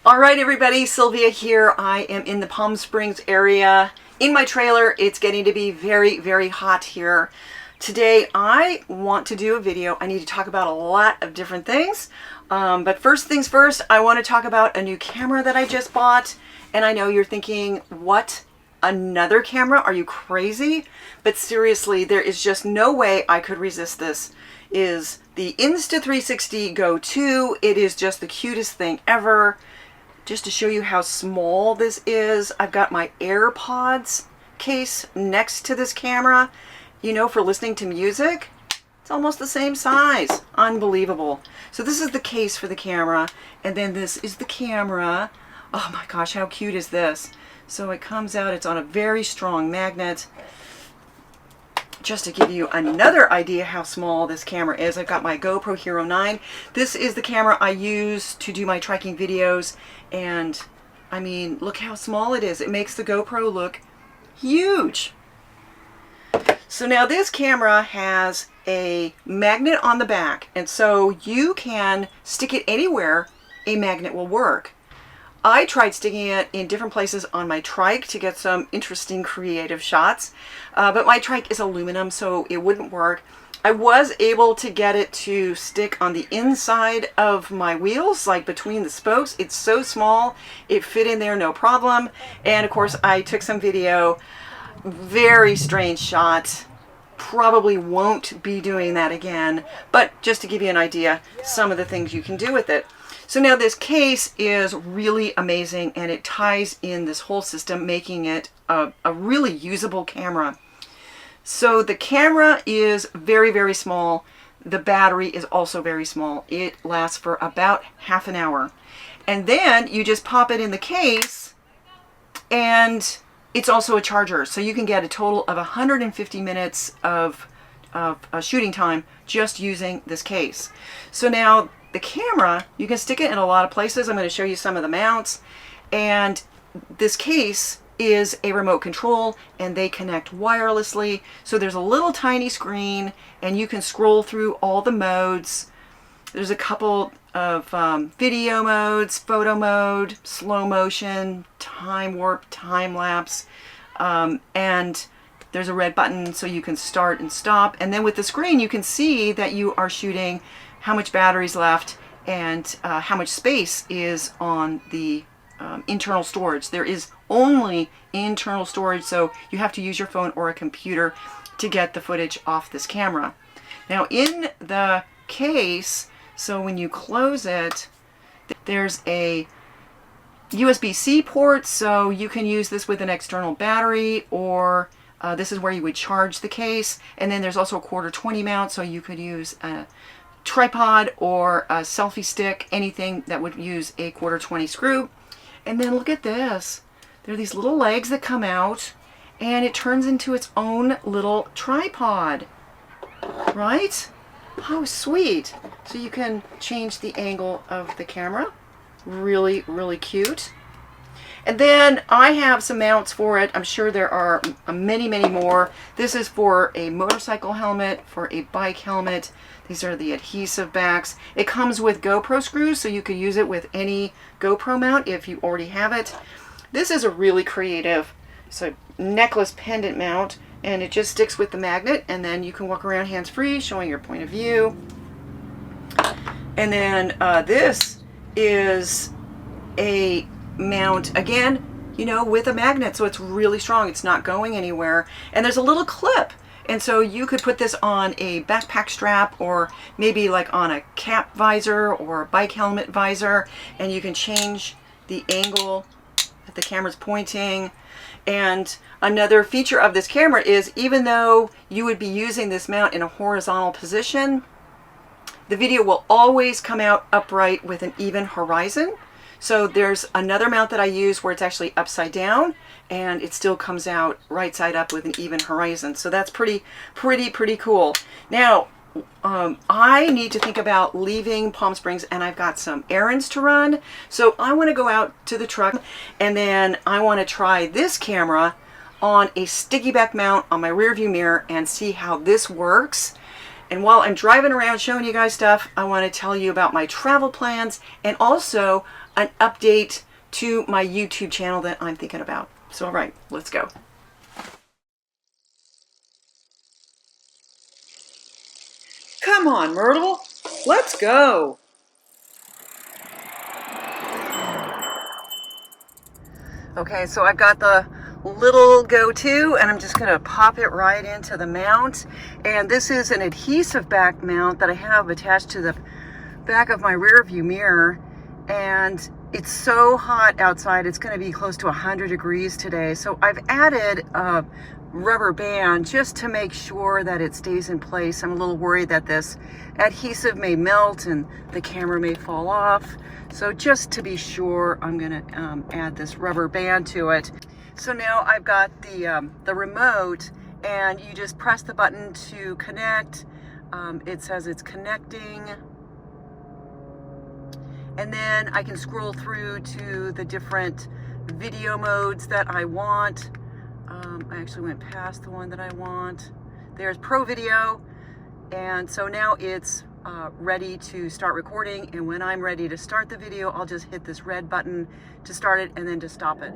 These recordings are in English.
All right, everybody, Sylvia here. I am in the Palm Springs area in my trailer. It's getting to be very, very hot here. Today, I want to do a video. I need to talk about a lot of different things. But first things first, I want to talk about a new camera that I just bought. And I know you're thinking, what? Another camera? Are you crazy? But seriously, there is just no way I could resist this. Is the Insta360 Go 2. It is just the cutest thing ever. Just to show you how small this is, I've got my AirPods case next to this camera. You know, for listening to music, it's almost the same size. Unbelievable. So this is the case for the camera, and then this is the camera. Oh my gosh, how cute is this? So it comes out, it's on a very strong magnet. Just to give you another idea how small this camera is, I've got my GoPro Hero 9. This is the camera I use to do my triking videos, and I mean, look how small it is. It makes the GoPro look huge. So now this camera has a magnet on the back, and so you can stick it anywhere a magnet will work. I tried sticking it in different places on my trike to get some interesting creative shots, but my trike is aluminum, so it wouldn't work. I was able to get it to stick on the inside of my wheels, like between the spokes. It's so small, it fit in there no problem. And of course I took some video. Very strange shot. Probably won't be doing that again, but just to give you an idea, some of the things you can do with it. So now this case is really amazing, and it ties in this whole system, making it a really usable camera. So the camera is very, very small. The battery is also very small. It lasts for about half an hour. And then you just pop it in the case, and it's also a charger. So you can get a total of 150 minutes of shooting time just using this case. So now the camera, you can stick it in a lot of places. I'm going to show you some of the mounts. And this case is a remote control, and they connect wirelessly. So there's a little tiny screen, and you can scroll through all the modes. There's a couple of video modes, photo mode, slow motion, time warp, time lapse, and there's a red button so you can start and stop. And then with the screen, you can see that you are shooting, how much battery's left, and how much space is on the internal storage. There is only internal storage, so you have to use your phone or a computer to get the footage off this camera. Now in the case, so when you close it, there's a USB-C port, so you can use this with an external battery, or this is where you would charge the case. And then there's also a 1/4-20 mount, so you could use a tripod or a selfie stick, anything that would use a 1/4-20 screw. And then look at this. There are these little legs that come out, and it turns into its own little tripod, right? How sweet. So you can change the angle of the camera. Really, really cute. And then I have some mounts for it. I'm sure there are many, many more. This is for a motorcycle helmet, for a bike helmet. These are the adhesive backs. It comes with GoPro screws, so you could use it with any GoPro mount if you already have it. This is a really creative, it's a necklace pendant mount, and it just sticks with the magnet, and then you can walk around hands-free, showing your point of view. And then this is a mount, again, you know, with a magnet, so it's really strong. It's not going anywhere. And there's a little clip, and so you could put this on a backpack strap, or maybe like on a cap visor or a bike helmet visor, and you can change the angle that the camera's pointing. And another feature of this camera is, even though you would be using this mount in a horizontal position, the video will always come out upright with an even horizon. So there's another mount that I use where it's actually upside down, and it still comes out right side up with an even horizon. So that's pretty cool. Now, I need to think about leaving Palm Springs, and I've got some errands to run. So I want to go out to the truck, and then I want to try this camera on a sticky back mount on my rear view mirror and see how this works. And while I'm driving around showing you guys stuff, I want to tell you about my travel plans, and also an update to my YouTube channel that I'm thinking about. So, all right, let's go. Come on, Myrtle, let's go. Okay, so I've got the little go-to and I'm just gonna pop it right into the mount. And this is an adhesive back mount that I have attached to the back of my rear view mirror. And it's so hot outside, it's gonna be close to 100 degrees today. So I've added a rubber band just to make sure that it stays in place. I'm a little worried that this adhesive may melt and the camera may fall off. So just to be sure, I'm gonna add this rubber band to it. So now I've got the remote, and you just press the button to connect. It says it's connecting. And then I can scroll through to the different video modes that I want. I actually went past the one that I want. There's Pro Video. And so now it's ready to start recording. And when I'm ready to start the video, I'll just hit this red button to start it and then to stop it.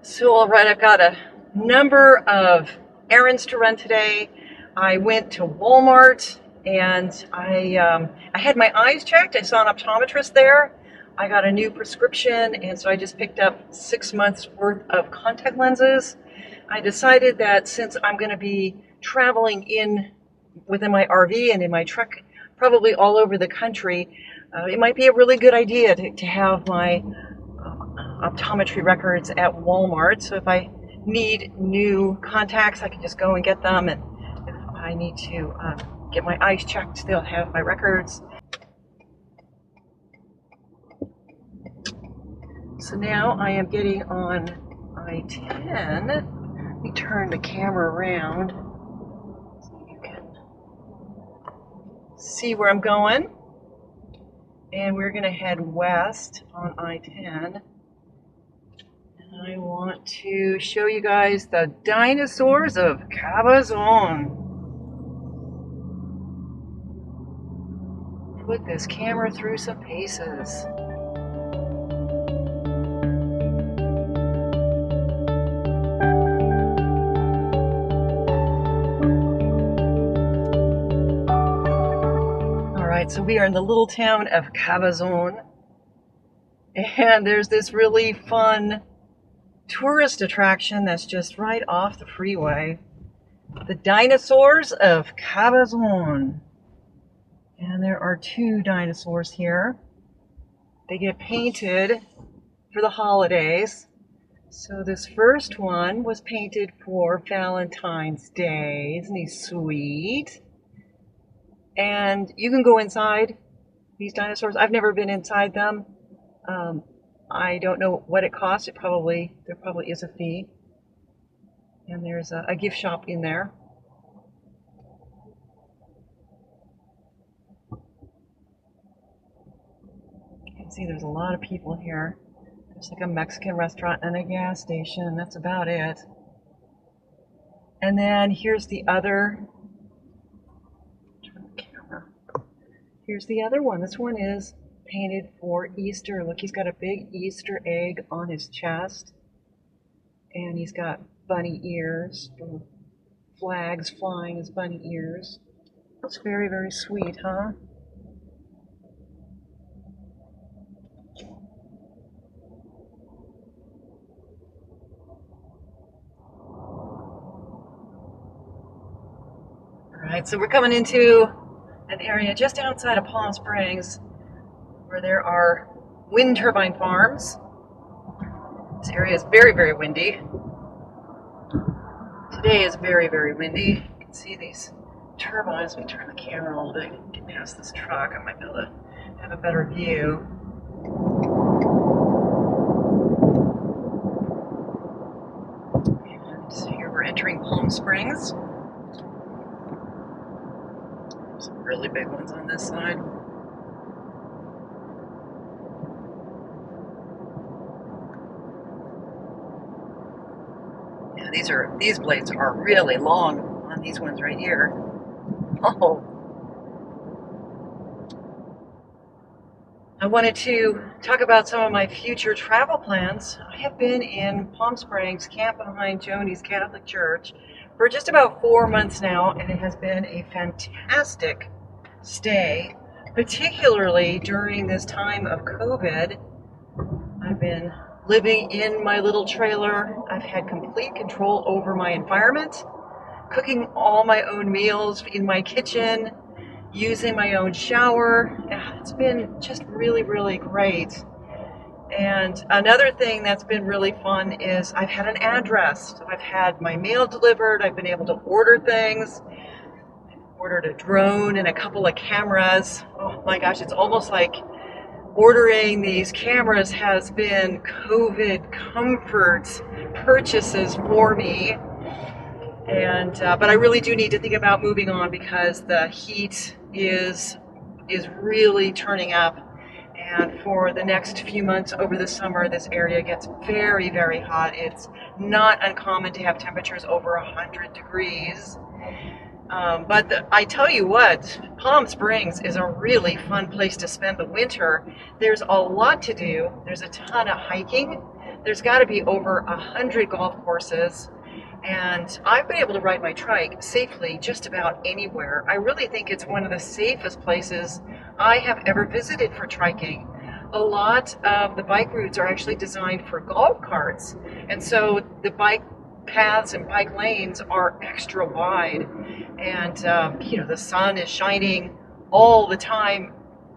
So, all right, I've got a number of errands to run today. I went to Walmart and I had my eyes checked. I saw an optometrist there. I got a new prescription, and so I just picked up 6 months worth of contact lenses. I decided that since I'm going to be traveling within my RV and in my truck, probably all over the country, it might be a really good idea to have my optometry records at Walmart. So if I need new contacts, I can just go and get them. And if I need to get my eyes checked, they'll have my records. So now I am getting on I-10. Let me turn the camera around so you can see where I'm going. And we're going to head west on I-10. And I want to show you guys the Dinosaurs of Cabazon. Put this camera through some paces. So we are in the little town of Cabazon, and there's this really fun tourist attraction that's just right off the freeway. The Dinosaurs of Cabazon. And there are 2 dinosaurs here. They get painted for the holidays. So this first one was painted for Valentine's Day. Isn't he sweet? And you can go inside these dinosaurs. I've never been inside them. I don't know what it costs. There probably is a fee. And there's a gift shop in there. You can see there's a lot of people here. There's like a Mexican restaurant and a gas station. That's about it. And then here's the other. Here's the other one. This one is painted for Easter. Look, he's got a big Easter egg on his chest. And he's got bunny ears, flags flying as bunny ears. It's very, very sweet, huh? All right, so we're coming into an area just outside of Palm Springs where there are wind turbine farms. This area is very, very windy. Today is very, very windy. You can see these turbines. Let me turn the camera a little bit, get past this truck. I might be able to have a better view. And here we're entering Palm Springs. Some really big ones on this side. Yeah, these blades are really long on these ones right here. Oh. I wanted to talk about some of my future travel plans. I have been in Palm Springs, camped behind Joni's Catholic Church for just about 4 months now, and it has been a fantastic stay, particularly during this time of COVID. I've been living in my little trailer. I've had complete control over my environment, cooking all my own meals in my kitchen, using my own shower. It's been just really, really great. And another thing that's been really fun is I've had an address. So I've had my mail delivered. I've been able to order things. Ordered a drone and a couple of cameras. Oh my gosh, it's almost like ordering these cameras has been COVID comfort purchases for me. And but I really do need to think about moving on because the heat is really turning up. And for the next few months over the summer, this area gets very, very hot. It's not uncommon to have temperatures over 100 degrees. But I tell you what, Palm Springs is a really fun place to spend the winter. There's a lot to do. There's a ton of hiking. There's got to be over 100 golf courses. And I've been able to ride my trike safely just about anywhere. I really think it's one of the safest places I have ever visited for triking. A lot of the bike routes are actually designed for golf carts. And so the bike paths and bike lanes are extra wide. And, the sun is shining all the time.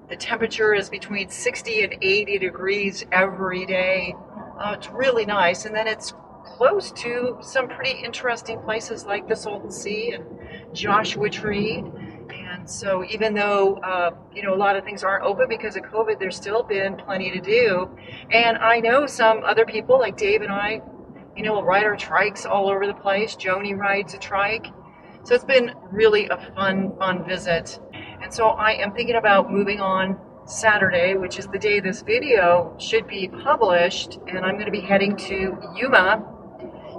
The temperature is between 60 and 80 degrees every day. It's really nice. And then it's close to some pretty interesting places like the Salton Sea and Joshua Tree. And so even though, a lot of things aren't open because of COVID, there's still been plenty to do. And I know some other people like Dave and I, will ride our trikes all over the place. Joni rides a trike. So it's been really a fun visit. And so I am thinking about moving on Saturday, which is the day this video should be published. And I'm going to be heading to Yuma.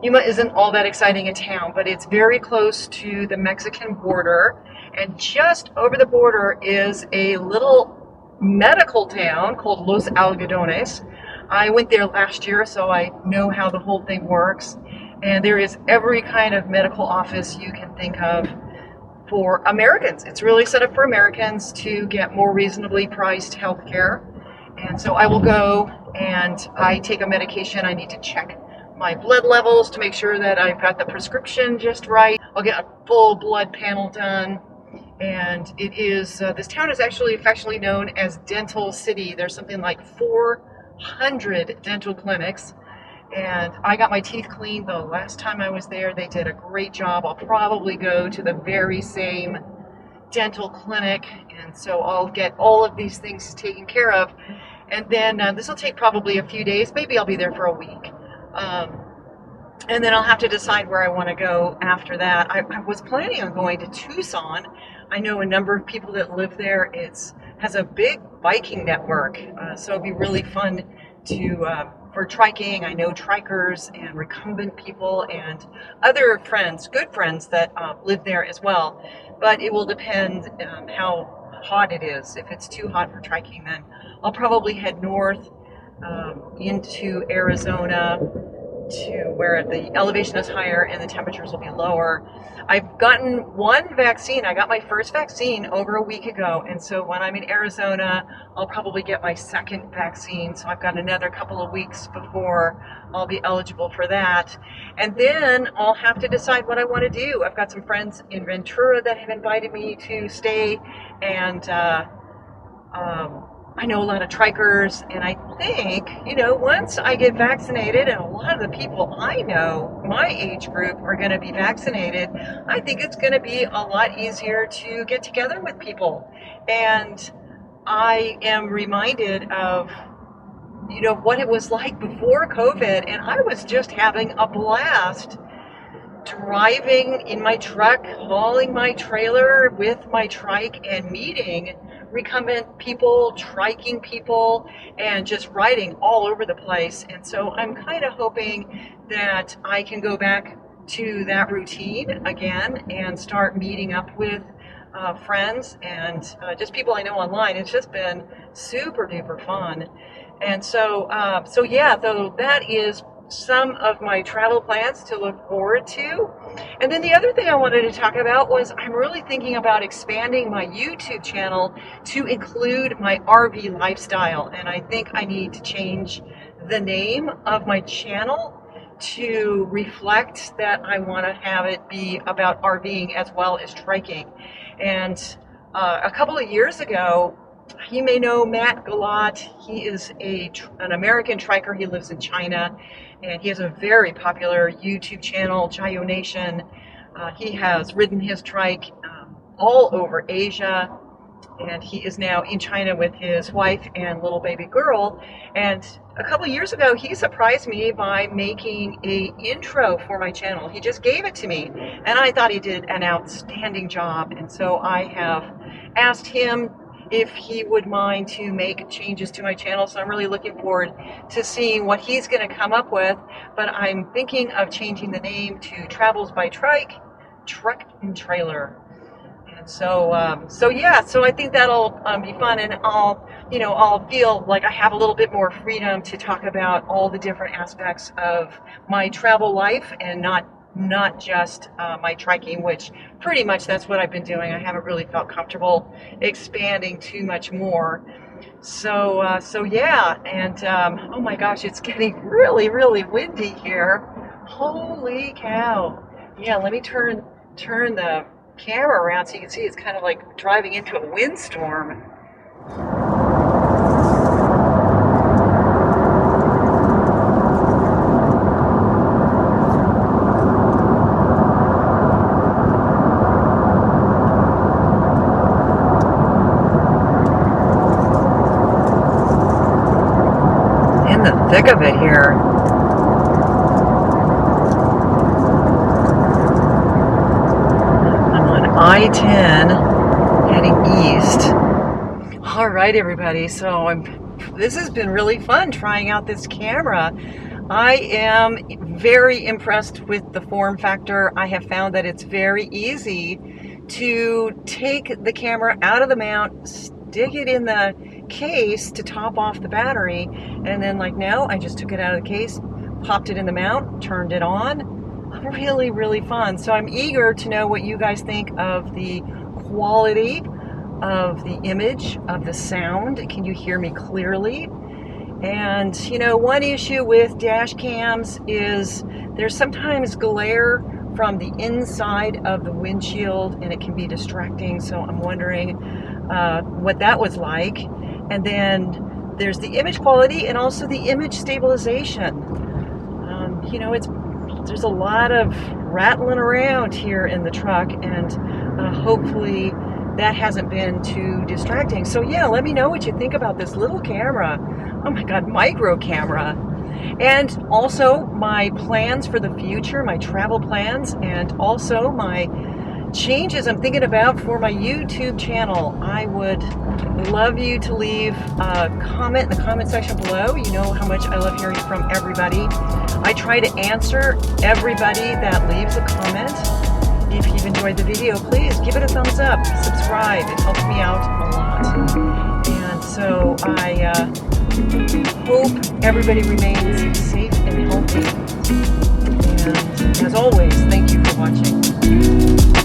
Yuma isn't all that exciting a town, but it's very close to the Mexican border. And just over the border is a little medical town called Los Algodones. I went there last year, so I know how the whole thing works. And there is every kind of medical office you can think of for Americans. It's really set up for Americans to get more reasonably priced health care. And so I will go and I take a medication. I need to check my blood levels to make sure that I've got the prescription just right. I'll get a full blood panel done. And it is, this town is actually affectionately known as Dental City. There's something like 400 dental clinics. And I got my teeth cleaned the last time I was there. They did a great job. I'll probably go to the very same dental clinic. And so I'll get all of these things taken care of. And then this will take probably a few days. Maybe I'll be there for a week. And then I'll have to decide where I want to go after that. I was planning on going to Tucson. I know a number of people that live there. It has a big biking network. So it'd be really fun for triking. I know trikers and recumbent people and other friends, good friends that live there as well. But it will depend how hot it is. If it's too hot for triking, then I'll probably head north into Arizona to where the elevation is higher and the temperatures will be lower. I've gotten one vaccine. I got my first vaccine over a week ago, and so when I'm in Arizona, I'll probably get my second vaccine. So I've got another couple of weeks before I'll be eligible for that. And then I'll have to decide what I want to do. I've got some friends in Ventura that have invited me to stay, and I know a lot of trikers, and I think, once I get vaccinated, and a lot of the people I know, my age group, are going to be vaccinated, I think it's going to be a lot easier to get together with people. And I am reminded of, what it was like before COVID, and I was just having a blast driving in my truck, hauling my trailer with my trike, and meeting recumbent people, triking people, and just riding all over the place. And so I'm kind of hoping that I can go back to that routine again and start meeting up with friends and just people I know online. It's just been super duper fun. And so, yeah, so that is some of my travel plans to look forward to. And then the other thing I wanted to talk about was I'm really thinking about expanding my YouTube channel to include my RV lifestyle. And I think I need to change the name of my channel to reflect that I want to have it be about RVing as well as triking. And a couple of years ago, you may know Matt Galat. He is an American triker. He lives in China, and he has a very popular YouTube channel, Chayo Nation. He has ridden his trike all over Asia, and he is now in China with his wife and little baby girl. And a couple of years ago, he surprised me by making an intro for my channel. He just gave it to me, and I thought he did an outstanding job. And so I have asked him if he would mind to make changes to my channel. So I'm really looking forward to seeing what he's going to come up with. But I'm thinking of changing the name to Travels by Trike, Truck and Trailer. And so, yeah, so I think that'll be fun, and I'll feel like I have a little bit more freedom to talk about all the different aspects of my travel life, and not just my triking, which pretty much that's what I've been doing. I haven't really felt comfortable expanding too much more. So yeah, and oh my gosh, it's getting really, really windy here. Holy cow. Yeah, let me turn the camera around so you can see it's kind of like driving into a windstorm. In the thick of it here. I-10 heading east. All right, everybody. So this has been really fun trying out this camera. I am very impressed with the form factor. I have found that it's very easy to take the camera out of the mount, stick it in the case to top off the battery, and then like now I just took it out of the case, popped it in the mount, turned it on. Really, really fun. So I'm eager to know what you guys think of the quality of the image, of the sound. Can you hear me clearly? And one issue with dash cams is there's sometimes glare from the inside of the windshield, and it can be distracting. So I'm wondering what that was like. And then there's the image quality and also the image stabilization. There's a lot of rattling around here in the truck, and hopefully that hasn't been too distracting. So yeah, let me know what you think about this little camera. Oh my God, micro camera. And also my plans for the future, my travel plans, and also my changes I'm thinking about for my YouTube channel. I would love you to leave a comment in the comment section below. You know how much I love hearing from everybody. I try to answer everybody that leaves a comment. If you've enjoyed the video, please give it a thumbs up, subscribe. It helps me out a lot. And so I hope everybody remains safe and healthy. And as always, thank you for watching.